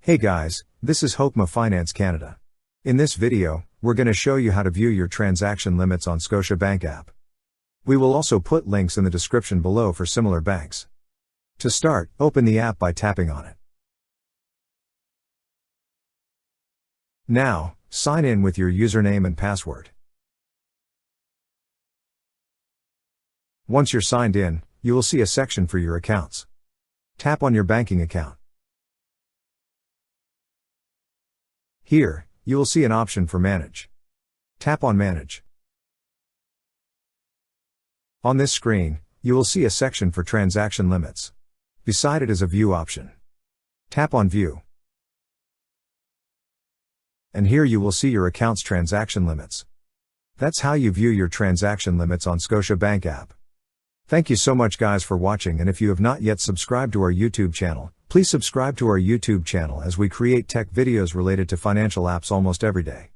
Hey guys, this is Hokma Finance Canada. In this video, we're going to show you how to view your transaction limits on Scotia Bank app. We will also put links in the description below for similar banks. To start, open the app by tapping on it. Now, sign in with your username and password. Once you're signed in, you will see a section for your accounts. Tap on your banking account. Here, you will see an option for Manage. Tap on Manage. On this screen, you will see a section for transaction limits. Beside it is a View option. Tap on View. And here you will see your account's transaction limits. That's how you view your transaction limits on Scotia Bank app. Thank you so much guys for watching, and if you have not yet subscribed to our YouTube channel, please subscribe to our YouTube channel as we create tech videos related to financial apps almost every day.